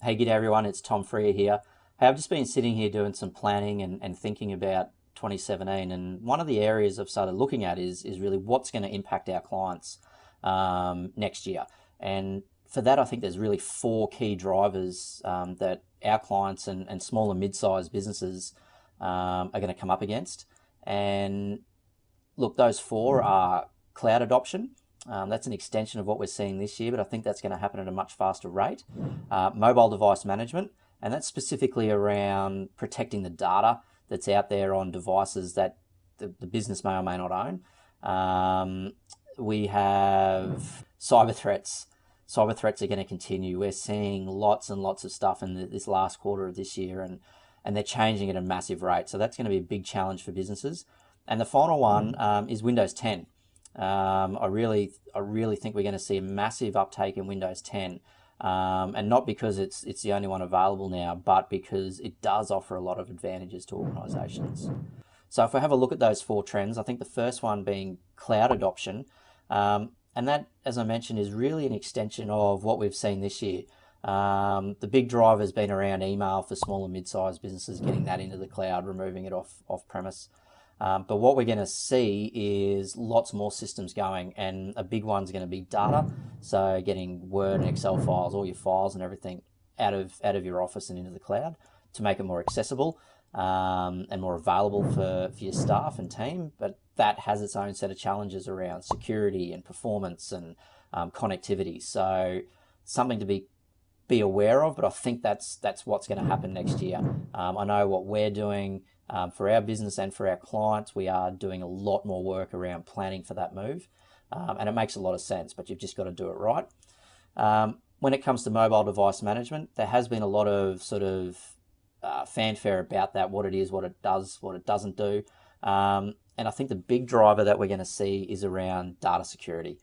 Hey, g'day everyone, it's Tom Freer here. Hey, I've just been sitting here doing some planning and thinking about 2017, and one of the areas I've started looking at is really what's going to impact our clients next year. And for that, I think there's really four key drivers that our clients and small and mid-sized businesses are going to come up against. And look, those four are cloud adoption. That's an extension of what we're seeing this year, but I think that's going to happen at a much faster rate. Mobile device management, and that's specifically around protecting the data that's out there on devices that the business may or may not own. We have cyber threats. Cyber threats are going to continue. We're seeing lots and lots of stuff in this last quarter of this year, and they're changing at a massive rate. So that's going to be a big challenge for businesses. And the final one is Windows 10. I really think we're going to see a massive uptake in Windows 10, and not because it's the only one available now, but because it does offer a lot of advantages to organisations. So if we have a look at those four trends, I think the first one being cloud adoption, and that, as I mentioned, is really an extension of what we've seen this year. The big driver has been around email for small and mid-sized businesses, getting that into the cloud, removing it off-premise. But what we're going to see is lots more systems going, and a big one's going to be data. So getting Word and Excel files, all your files and everything out of your office and into the cloud to make it more accessible and more available for your staff and team. But that has its own set of challenges around security and performance and connectivity. So something to be aware of, but I think that's what's going to happen next year. I know what we're doing for our business and for our clients. We are doing a lot more work around planning for that move, and it makes a lot of sense, but you've just got to do it right. When it comes to mobile device management, there has been a lot of sort of fanfare about that, what it is, what it does, what it doesn't do. And I think the big driver that we're going to see is around data security.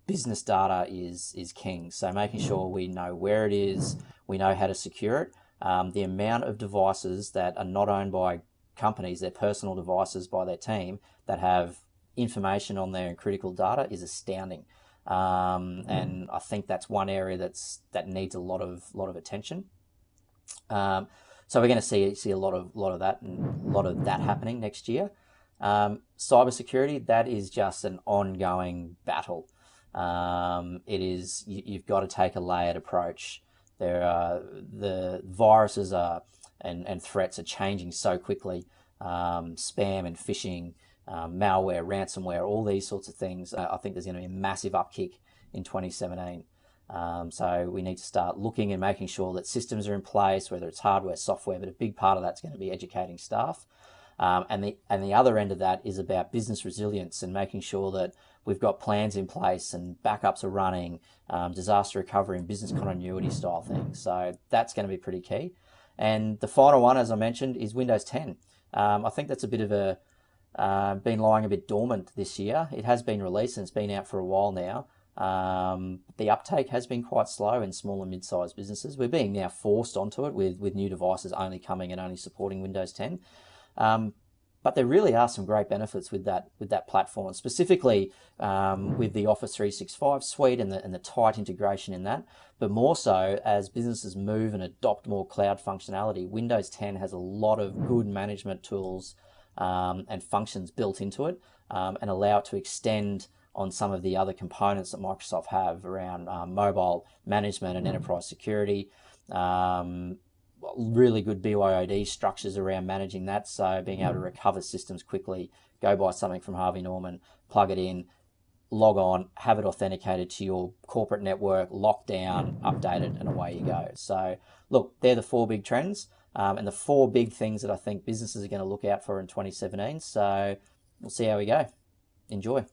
Business data is king, so making sure we know where it is, we know how to secure it. The amount of devices that are not owned by companies, they're personal devices by their team, that have information on there and critical data is astounding. And I think that's one area that needs a lot of attention. So we're going to see a lot of that and a lot of that happening next year. Cybersecurity, that is just an ongoing battle. You've got to take a layered approach. The viruses and threats are changing so quickly. Spam and phishing, malware, ransomware, all these sorts of things. I think there's going to be a massive upkick in 2017. So we need to start looking and making sure that systems are in place, whether it's hardware, software, but a big part of that's going to be educating staff. And the other end of that is about business resilience and making sure that we've got plans in place and backups are running, disaster recovery and business continuity style things. So that's going to be pretty key. And the final one, as I mentioned, is Windows 10. I think that's a bit of been lying a bit dormant this year. It has been released and it's been out for a while now. The uptake has been quite slow in small and mid-sized businesses. We're being now forced onto it with new devices only coming and only supporting Windows 10. But there really are some great benefits with that platform, specifically with the Office 365 suite and the tight integration in that. But more so, as businesses move and adopt more cloud functionality, Windows 10 has a lot of good management tools and functions built into it, and allow it to extend on some of the other components that Microsoft have around mobile management and enterprise security. Really good BYOD structures around managing that, so being able to recover systems quickly, go buy something from Harvey Norman, plug it in, log on, have it authenticated to your corporate network, locked down, updated, and away you go. So look, they're the four big trends and the four big things that I think businesses are going to look out for in 2017. So we'll see how we go. Enjoy.